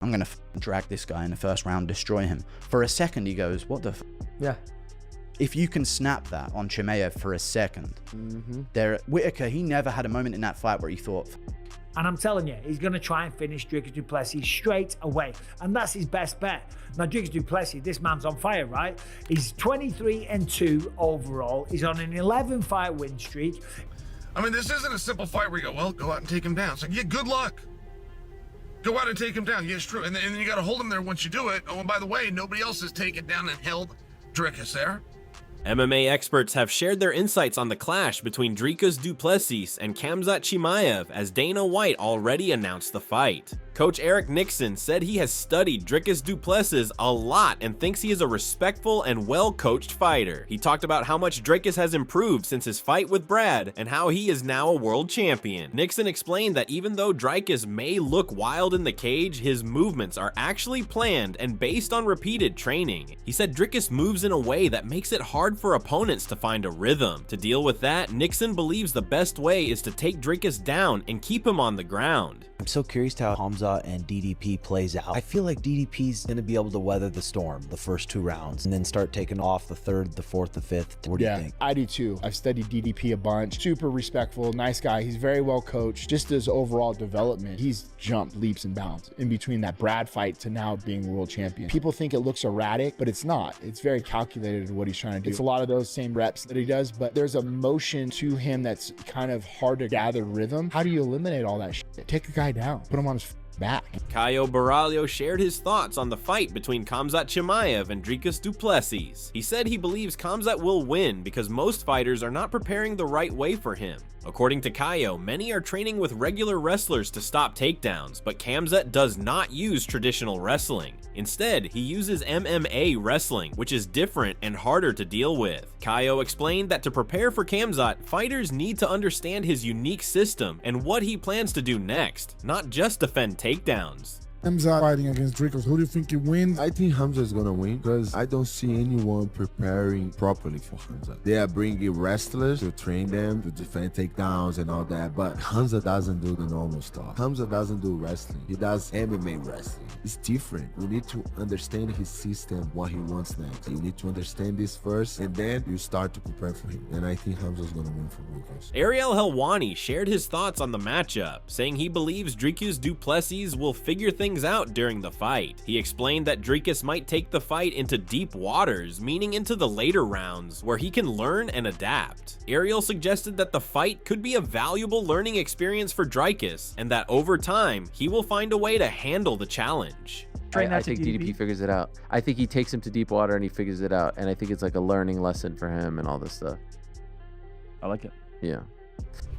I'm gonna drag this guy in the first round, destroy him. For a second, he goes, what the f? Yeah. If you can snap that on Chimaev for a second, Whitaker, he never had a moment in that fight where he thought, And I'm telling you, he's going to try and finish Dricus du Plessis straight away. And that's his best bet. Now, Dricus du Plessis, this man's on fire, right? He's 23-2 overall. He's on an 11-fight win streak. I mean, this isn't a simple fight where you go, well, go out and take him down. It's like, yeah, good luck. Go out and take him down. Yeah, it's true. And then you got to hold him there once you do it. Oh, and by the way, nobody else has taken down and held Dricus there. MMA experts have shared their insights on the clash between Dricus du Plessis and Khamzat Chimaev as Dana White already announced the fight. Coach Eric Nixon said he has studied Dricus du Plessis a lot and thinks he is a respectful and well-coached fighter. He talked about how much Dricus has improved since his fight with Brad and how he is now a world champion. Nixon explained that even though Dricus may look wild in the cage, his movements are actually planned and based on repeated training. He said Dricus moves in a way that makes it hard for opponents to find a rhythm. To deal with that, Nixon believes the best way is to take Dricus down and keep him on the ground. I'm so curious to how Khamzat and DDP plays out. I feel like DDP's going to be able to weather the storm the first 2 rounds and then start taking off the 3rd, the 4th, the 5th. What do you think? I do too. I've studied DDP a bunch. Super respectful, nice guy. He's very well coached. Just his overall development, he's jumped leaps and bounds in between that Brad fight to now being world champion. People think it looks erratic, but it's not. It's very calculated what he's trying to do. It's a lot of those same reps that he does, but there's a motion to him that's kind of hard to gather rhythm. How do you eliminate all that shit? Take a guy down, put him on his back. Caio Borralho shared his thoughts on the fight between Khamzat Chimaev and Dricus du Plessis. He said he believes Khamzat will win because most fighters are not preparing the right way for him. According to Caio, many are training with regular wrestlers to stop takedowns, but Khamzat does not use traditional wrestling. Instead, he uses MMA wrestling, which is different and harder to deal with. Caio explained that to prepare for Khamzat, fighters need to understand his unique system and what he plans to do next, not just defend takedowns. Khamzat fighting against Dricus. Who do you think he wins? I think Khamzat is gonna win because I don't see anyone preparing properly for Khamzat. They are bringing wrestlers to train them to defend takedowns and all that, but Khamzat doesn't do the normal stuff. Khamzat doesn't do wrestling. He does MMA wrestling. It's different. You need to understand his system, what he wants next. You need to understand this first, and then you start to prepare for him. And I think Khamzat is gonna win for Dricus. Ariel Helwani shared his thoughts on the matchup, saying he believes Dricus du Plessis will figure things out during the fight. He explained that Dricus might take the fight into deep waters, meaning into the later rounds, where he can learn and adapt. Ariel suggested that the fight could be a valuable learning experience for Dricus, and that over time, he will find a way to handle the challenge. I think DDP figures it out. I think he takes him to deep water and he figures it out, and I think it's like a learning lesson for him and all this stuff. I like it. Yeah.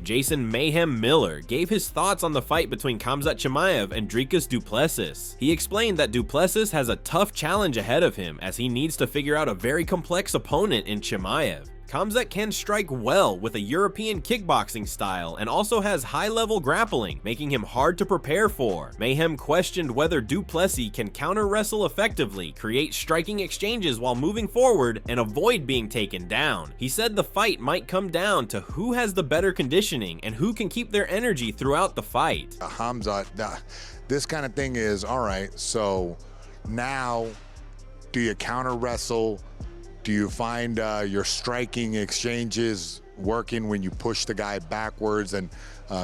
Jason Mayhem Miller gave his thoughts on the fight between Khamzat Chimaev and Dricus du Plessis. He explained that du Plessis has a tough challenge ahead of him as he needs to figure out a very complex opponent in Chimaev. Khamzat can strike well with a European kickboxing style and also has high-level grappling, making him hard to prepare for. Mayhem questioned whether du Plessis can counter-wrestle effectively, create striking exchanges while moving forward, and avoid being taken down. He said the fight might come down to who has the better conditioning and who can keep their energy throughout the fight. Khamzat, this kind of thing is, all right, so now do you counter-wrestle? Do you find your striking exchanges working when you push the guy backwards? And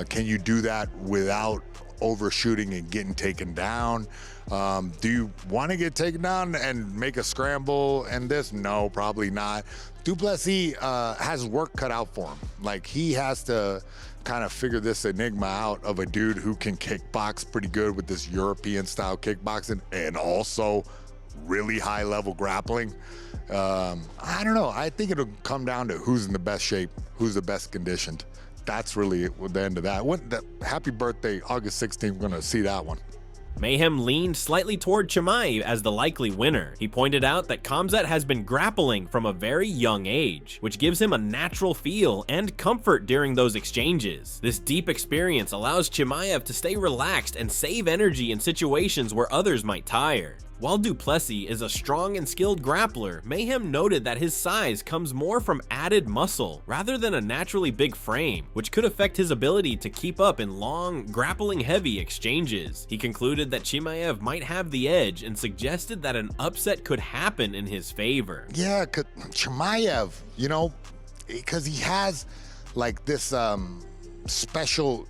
can you do that without overshooting and getting taken down? Do you want to get taken down and make a scramble and this? No, probably not. Du Plessis has work cut out for him. Like, he has to kind of figure this enigma out of a dude who can kickbox pretty good with this European style kickboxing and also really high level grappling. I don't know. I think it'll come down to who's in the best shape, who's the best conditioned. That's really the end of that. Happy birthday, August 16th. We're going to see that one. Mayhem leaned slightly toward Chimaev as the likely winner. He pointed out that Khamzat has been grappling from a very young age, which gives him a natural feel and comfort during those exchanges. This deep experience allows Chimaev to stay relaxed and save energy in situations where others might tire. While du Plessis is a strong and skilled grappler, Mayhem noted that his size comes more from added muscle rather than a naturally big frame, which could affect his ability to keep up in long, grappling-heavy exchanges. He concluded that Chimaev might have the edge and suggested that an upset could happen in his favor. Yeah, Chimaev, you know, because he has like this special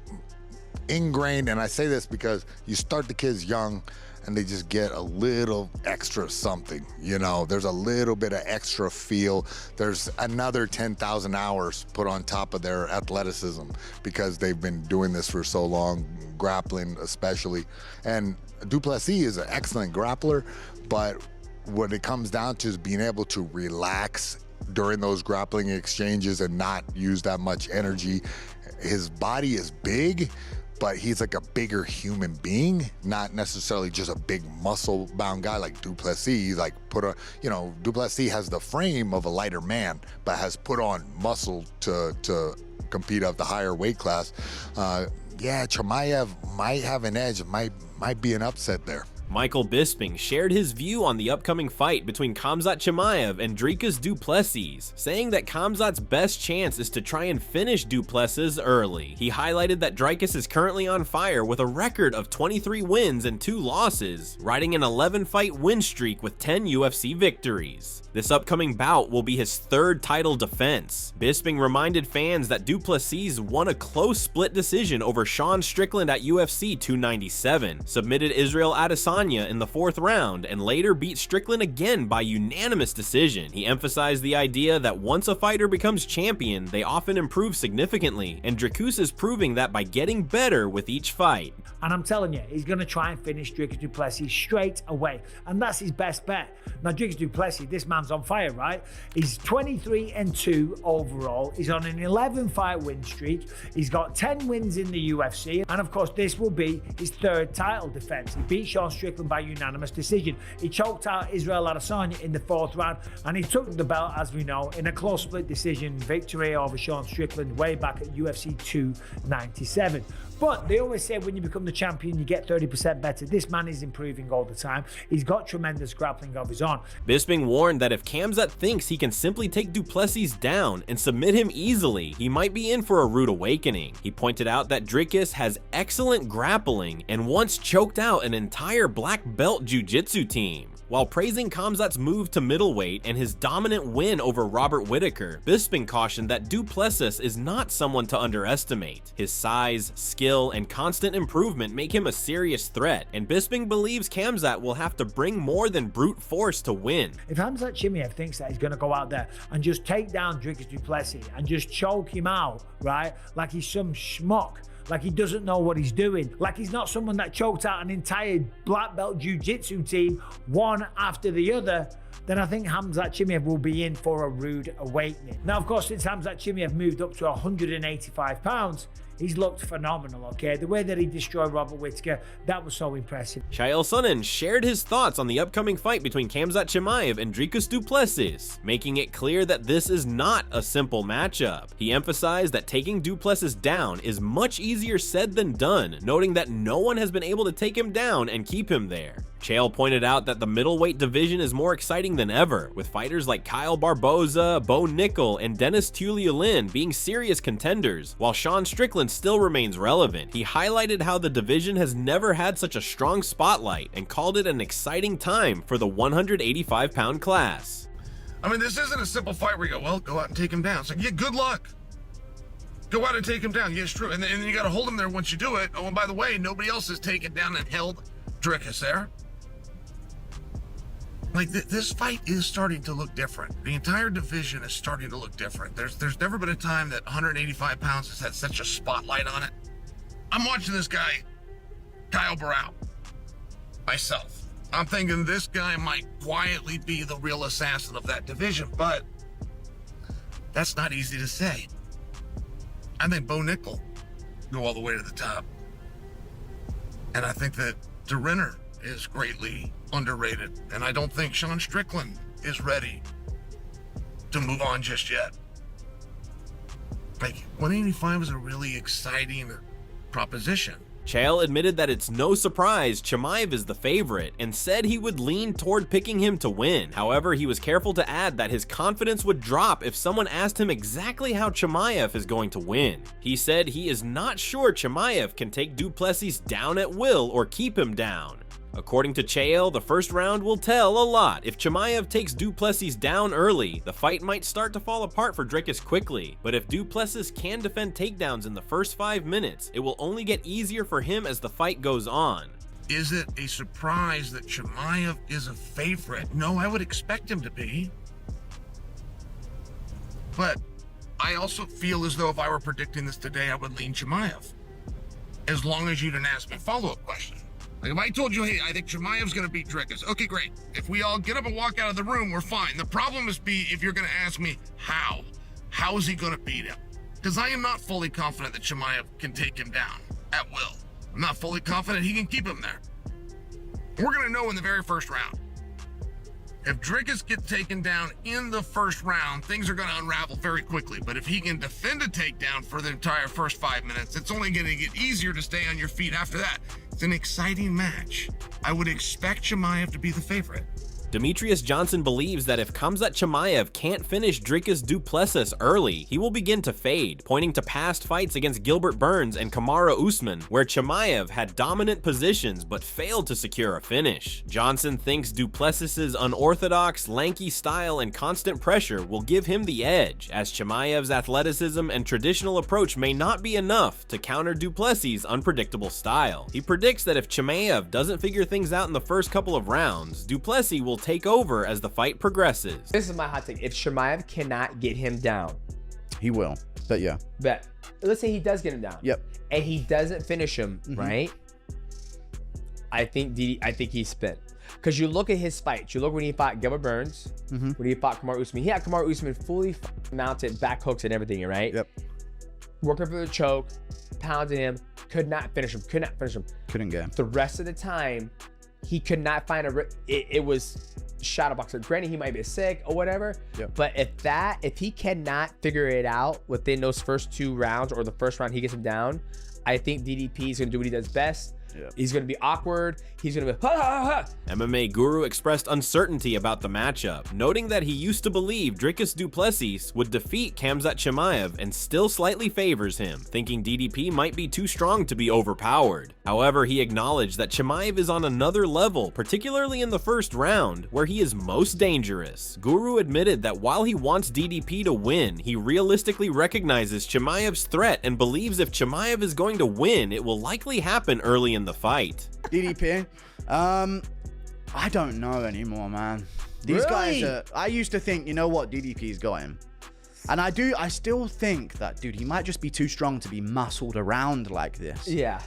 ingrained, and I say this because you start the kids young and they just get a little extra something, you know, there's a little bit of extra feel. There's another 10,000 hours put on top of their athleticism because they've been doing this for so long, grappling especially. And du Plessis is an excellent grappler, but what it comes down to is being able to relax during those grappling exchanges and not use that much energy. His body is big, but he's like a bigger human being, not necessarily just a big muscle-bound guy like du Plessis. He's like du Plessis has the frame of a lighter man, but has put on muscle to compete at the higher weight class. Yeah, Chimaev might have an edge, might be an upset there. Michael Bisping shared his view on the upcoming fight between Khamzat Chimaev and Dricus du Plessis, saying that Khamzat's best chance is to try and finish du Plessis early. He highlighted that Dricus is currently on fire with a record of 23 wins and 2 losses, riding an 11-fight win streak with 10 UFC victories. This upcoming bout will be his 3rd title defense. Bisping reminded fans that du Plessis won a close split decision over Sean Strickland at UFC 297, submitted Israel Adesanya in the 4th round, and later beat Strickland again by unanimous decision. He emphasized the idea that once a fighter becomes champion, they often improve significantly, and Dricus is proving that by getting better with each fight. And I'm telling you, he's going to try and finish Dricus du Plessis straight away. And that's his best bet. Now, Dricus du Plessis, this man's on fire, right? He's 23-2 overall. He's on an 11-fight win streak. He's got 10 wins in the UFC. And of course, this will be his 3rd title defense. He beat Sean Strickland by unanimous decision. He choked out Israel Adesanya in the 4th round. And he took the belt, as we know, in a close split decision victory over Sean Strickland way back at UFC 297. But they always say when you become the champion, you get 30% better. This man is improving all the time. He's got tremendous grappling of his own. Bisping warned that if Khamzat thinks he can simply take du Plessis down and submit him easily, he might be in for a rude awakening. He pointed out that Dricus has excellent grappling and once choked out an entire black belt jiu-jitsu team. While praising Khamzat's move to middleweight and his dominant win over Robert Whittaker, Bisping cautioned that du Plessis is not someone to underestimate. His size, skill, and constant improvement make him a serious threat, and Bisping believes Khamzat will have to bring more than brute force to win. If Khamzat Chimaev thinks that he's going to go out there and just take down Dricus du Plessis and just choke him out, right, like he's some schmuck, like he doesn't know what he's doing, like he's not someone that choked out an entire black belt jiu-jitsu team one after the other, then I think Khamzat Chimaev will be in for a rude awakening. Now, of course, since Khamzat Chimaev moved up to 185 pounds, he's looked phenomenal, okay? The way that he destroyed Robert Whittaker, that was so impressive. Chael Sonnen shared his thoughts on the upcoming fight between Khamzat Chimaev and Dricus du Plessis, making it clear that this is not a simple matchup. He emphasized that taking du Plessis down is much easier said than done, noting that no one has been able to take him down and keep him there. Chael pointed out that the middleweight division is more exciting than ever, with fighters like Kyle Barboza, Bo Nickel, and Dennis Tuliulin being serious contenders, while Sean Strickland still remains relevant. He highlighted how the division has never had such a strong spotlight and called it an exciting time for the 185-pound class. I mean, this isn't a simple fight where you go, well, go out and take him down. It's like, yeah, good luck. Go out and take him down. Yeah, it's true. And then you got to hold him there once you do it. Oh, and by the way, nobody else has taken down and held Dricus there. Like, this fight is starting to look different. The entire division is starting to look different. There's never been a time that 185 pounds has had such a spotlight on it. I'm watching this guy, Kyle Barrow, myself. I'm thinking this guy might quietly be the real assassin of that division, but that's not easy to say. I think Bo Nickel go all the way to the top. And I think that DeRinner is greatly underrated, and I don't think Sean Strickland is ready to move on just yet. Like, 185 is a really exciting proposition. Chael admitted that it's no surprise Chimaev is the favorite and said he would lean toward picking him to win. However, he was careful to add that his confidence would drop if someone asked him exactly how Chimaev is going to win. He said he is not sure Chimaev can take du Plessis down at will or keep him down. According to Chael, the first round will tell a lot. If Chimaev takes du Plessis down early, the fight might start to fall apart for Dricus quickly. But if du Plessis can defend takedowns in the first 5 minutes, it will only get easier for him as the fight goes on. Is it a surprise that Chimaev is a favorite? No, I would expect him to be. But I also feel as though if I were predicting this today, I would lean Chimaev. As long as you didn't ask me a follow-up question. Like if I told you, hey, I think Chimaev's going to beat Dricus. Okay, great. If we all get up and walk out of the room, we're fine. The problem is if you're going to ask me how. How is he going to beat him? Because I am not fully confident that Chimaev can take him down at will. I'm not fully confident he can keep him there. We're going to know in the very first round. If Dricus gets taken down in the first round, things are going to unravel very quickly. But if he can defend a takedown for the entire first 5 minutes, it's only going to get easier to stay on your feet after that. It's an exciting match. I would expect Chimaev to be the favorite. Demetrius Johnson believes that if Khamzat Chimaev can't finish Dricus du Plessis early, he will begin to fade, pointing to past fights against Gilbert Burns and Kamaru Usman, where Chimaev had dominant positions but failed to secure a finish. Johnson thinks du Plessis's unorthodox, lanky style and constant pressure will give him the edge, as Chimaev's athleticism and traditional approach may not be enough to counter du Plessis' unpredictable style. He predicts that if Chimaev doesn't figure things out in the first couple of rounds, du Plessis will take over as the fight progresses. This is my hot take. If Chimaev cannot get him down, he will. But yeah. But let's say he does get him down. Yep. And he doesn't finish him, right? I think he's spent. Because you look at his fights. You look when he fought Gilbert Burns, when he fought Kamaru Usman. He had Kamaru Usman fully mounted, back hooks and everything, right? Yep. Working for the choke, pounding him, could not finish him, Couldn't get him. The rest of the time, he could not find it was shadow boxer. Granted, he might be sick or whatever. Yep. But if he cannot figure it out within those first 2 rounds or the first round he gets him down, I think DDP is gonna do what he does best. Yep. He's gonna be awkward. He's gonna be ha ha ha. MMA Guru expressed uncertainty about the matchup, noting that he used to believe Dricus du Plessis would defeat Khamzat Chimaev and still slightly favors him, thinking DDP might be too strong to be overpowered. However, he acknowledged that Chimaev is on another level, particularly in the first round, where he is most dangerous. Guru admitted that while he wants DDP to win, he realistically recognizes Chimaev's threat and believes if Chimaev is going to win, it will likely happen early in the fight. DDP, I don't know anymore, man. These guys are, I used to think, you know what, DDP's got him. And I still think that, dude, he might just be too strong to be muscled around like this. Yeah.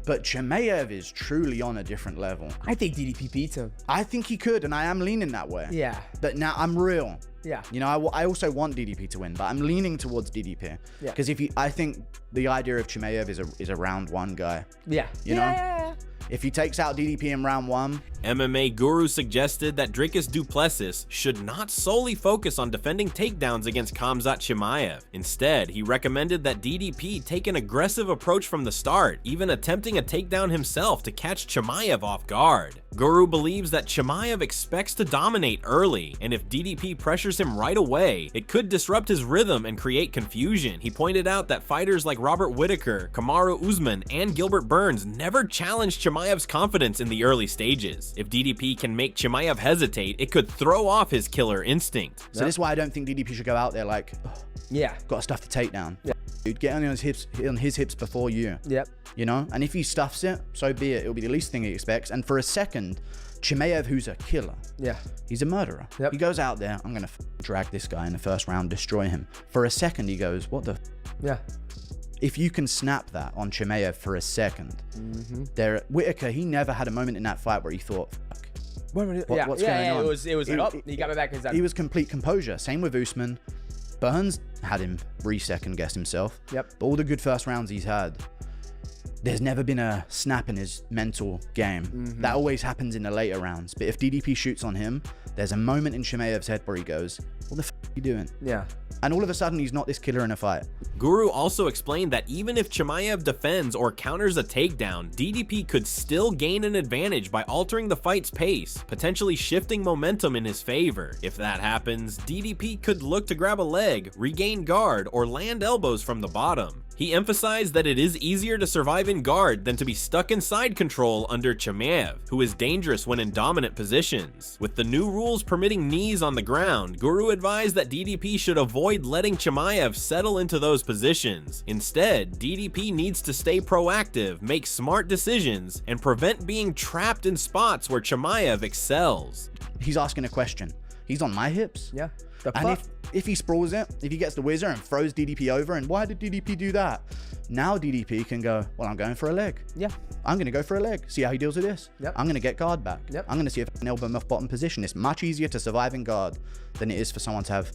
But Chimaev is truly on a different level. I think DDP beats him. I think he could, and I am leaning that way. Yeah. But now I'm real. Yeah. You know, I also want DDP to win, but I'm leaning towards DDP. Yeah. Because I think the idea of Chimaev is a round 1 guy. Yeah. You know? If he takes out DDP in round 1. MMA Guru suggested that Dricus du Plessis should not solely focus on defending takedowns against Khamzat Chimaev. Instead, he recommended that DDP take an aggressive approach from the start, even attempting a takedown himself to catch Chimaev off guard. Guru believes that Chimaev expects to dominate early, and if DDP pressures him right away, it could disrupt his rhythm and create confusion. He pointed out that fighters like Robert Whittaker, Kamaru Usman, and Gilbert Burns never challenged Chimaev's confidence in the early stages. If DDP can make Chimaev hesitate, it could throw off his killer instinct. So this is why I don't think DDP should go out there like, got stuff to take down. Yeah. Dude, get on his hips before you. Yep. You know, and if he stuffs it, so be it. It'll be the least thing he expects. And for a second, Chimaev, who's a killer, he's a murderer. Yep. He goes out there, I'm gonna drag this guy in the first round, destroy him. For a second, he goes, what the? Yeah. If you can snap that on Chimaev for a second, Whittaker, he never had a moment in that fight where he thought, fuck, what's going on? It was like, oh, he got me back inside. He was complete composure. Same with Usman. Burns had him re-second guess himself. Yep. But all the good first rounds he's had, there's never been a snap in his mental game. That always happens in the later rounds. But if DDP shoots on him, there's a moment in Chimaev's head where he goes, what the f are you doing? Yeah. And all of a sudden, he's not this killer in a fight. Guru also explained that even if Chimaev defends or counters a takedown, DDP could still gain an advantage by altering the fight's pace, potentially shifting momentum in his favor. If that happens, DDP could look to grab a leg, regain guard, or land elbows from the bottom. He emphasized that it is easier to survive in guard than to be stuck in side control under Chimaev, who is dangerous when in dominant positions. With the new rules permitting knees on the ground, Guru advised that DDP should avoid letting Chimaev settle into those positions. Instead, DDP needs to stay proactive, make smart decisions, and prevent being trapped in spots where Chimaev excels. He's asking a question. He's on my hips. Yeah. And if he sprawls it, if he gets the whizzer and throws DDP over, and why did DDP do that? Now DDP can go, well, I'm going for a leg. Yeah. I'm going to go for a leg. See how he deals with this. Yep. I'm going to get guard back. Yep. I'm going to see if I can elbow him off bottom position. It's much easier to survive in guard than it is for someone to have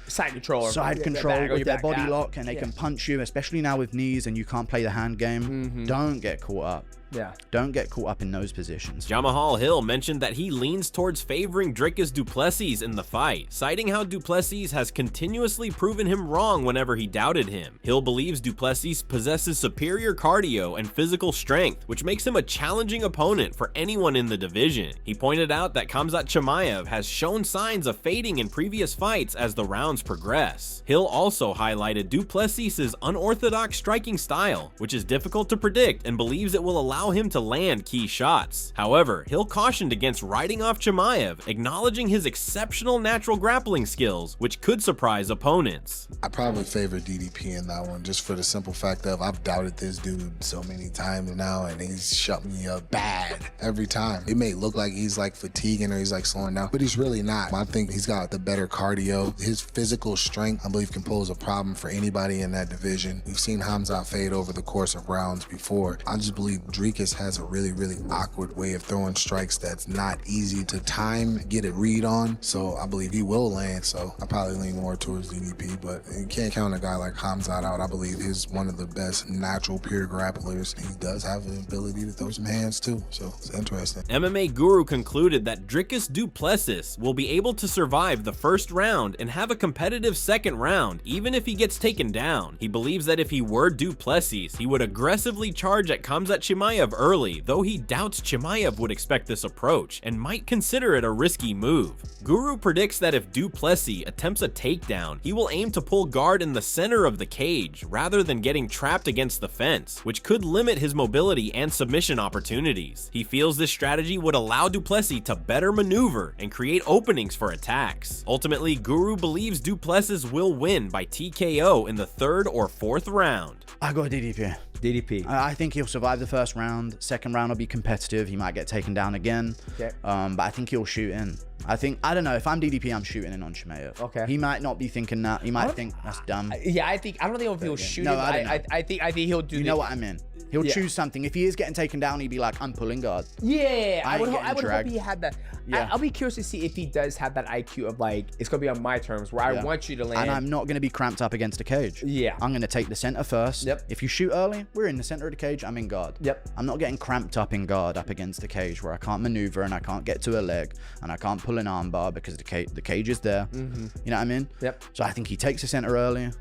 side control with their body lock, and they can punch you, especially now with knees and you can't play the hand game. Don't get caught up. Yeah. Don't get caught up in those positions. Jamahal Hill mentioned that he leans towards favoring Dricus du Plessis in the fight, citing how du Plessis has continuously proven him wrong whenever he doubted him. Hill believes du Plessis possesses superior cardio and physical strength, which makes him a challenging opponent for anyone in the division. He pointed out that Khamzat Chimaev has shown signs of fading in previous fights as the rounds progress. Hill also highlighted du Plessis' unorthodox striking style, which is difficult to predict, and believes it will allow him to land key shots. However, Hill cautioned against writing off Chimaev, acknowledging his exceptional natural grappling skills, which could surprise opponents. I probably favor DDP in that one, just for the simple fact of I've doubted this dude so many times now, and he's shut me up bad every time. It may look like he's like fatiguing or he's like slowing down, but he's really not. I think he's got the better cardio. His physical strength, I believe, can pose a problem for anybody in that division. We've seen Khamzat fade over the course of rounds before. I just believe Dricus has a really, really awkward way of throwing strikes that's not easy to time, get a read on. So I believe he will land. So I probably lean more towards DDP, but you can't count a guy like Khamzat out. I believe he's one of the best natural pure grapplers. He does have the ability to throw some hands too. So it's interesting. MMA Guru concluded that Dricus du Plessis will be able to survive the first round and have a competitive second round, even if he gets taken down. He believes that if he were du Plessis, he would aggressively charge at Khamzat Chimaev early, though he doubts Chimaev would expect this approach and might consider it a risky move. Guru predicts that if du Plessis attempts a takedown, he will aim to pull guard in the center of the cage rather than getting trapped against the fence, which could limit his mobility and submission opportunities. He feels this strategy would allow du Plessis to better maneuver and create openings for attacks. Ultimately, Guru believes du Plessis will win by TKO in the 3rd or 4th round. I got DDP. DDP. I think he'll survive the first round. Second round will be competitive. He might get taken down again. Okay. But I think he'll shoot in. I don't know. If I'm DDP, I'm shooting in on Chimaev. Okay. He might not be thinking that. He might think that's dumb. Yeah, I don't think if he'll shoot No, it. I think he'll do. You know what I mean? He'll choose something. If he is getting taken down, he'd be like, I'm pulling guard. Yeah, I would ain't hope dragged. he had that. Yeah. I'll be curious to see if he does have that IQ of like, it's gonna be on my terms where I want you to land. And I'm not going to be cramped up against a cage. Yeah. I'm going to take the center first. Yep. If you shoot early, we're in the center of the cage. I'm in guard. Yep. I'm not getting cramped up in guard up against the cage where I can't maneuver and I can't get to a leg and I can't pull an arm bar because the cage is there. You know what I mean? Yep. So I think he takes the center early,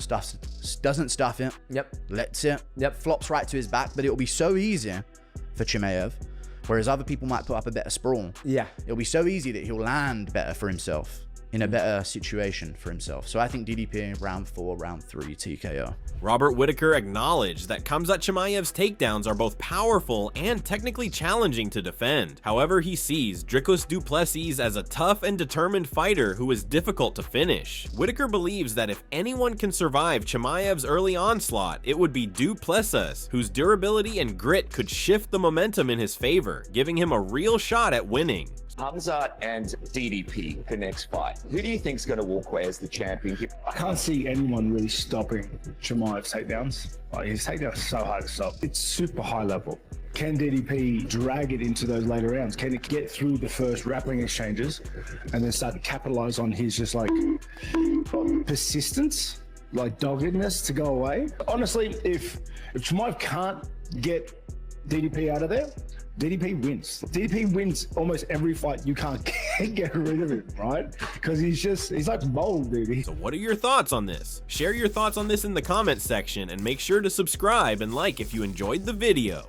doesn't stuff it. Yep. Lets it. Yep. Flops right to his back, but it'll be so easy for Chimaev. Whereas other people might put up a better sprawl. Yeah. It'll be so easy that he'll land better for himself, in a better situation for himself. So I think DDP round 4, round 3 TKO. Robert Whitaker acknowledged that Khamzat Chimaev's takedowns are both powerful and technically challenging to defend. However, he sees Dricus du Plessis as a tough and determined fighter who is difficult to finish. Whitaker believes that if anyone can survive Chimaev's early onslaught, it would be du Plessis, whose durability and grit could shift the momentum in his favor, giving him a real shot at winning. Khamzat and DDP, the next fight. Who do you think is going to walk away as the champion here? I can't see anyone really stopping Chimaev's takedowns. Like, his takedowns are so hard to stop. It's super high level. Can DDP drag it into those later rounds? Can it get through the first grappling exchanges and then start to capitalize on his just like persistence, like doggedness to go away? Honestly, if Chimaev can't get DDP out of there, DDP wins. DDP wins almost every fight. You can't get rid of him, right? Because he's like bold, dude. So what are your thoughts on this? Share your thoughts on this in the comments section and make sure to subscribe and like if you enjoyed the video.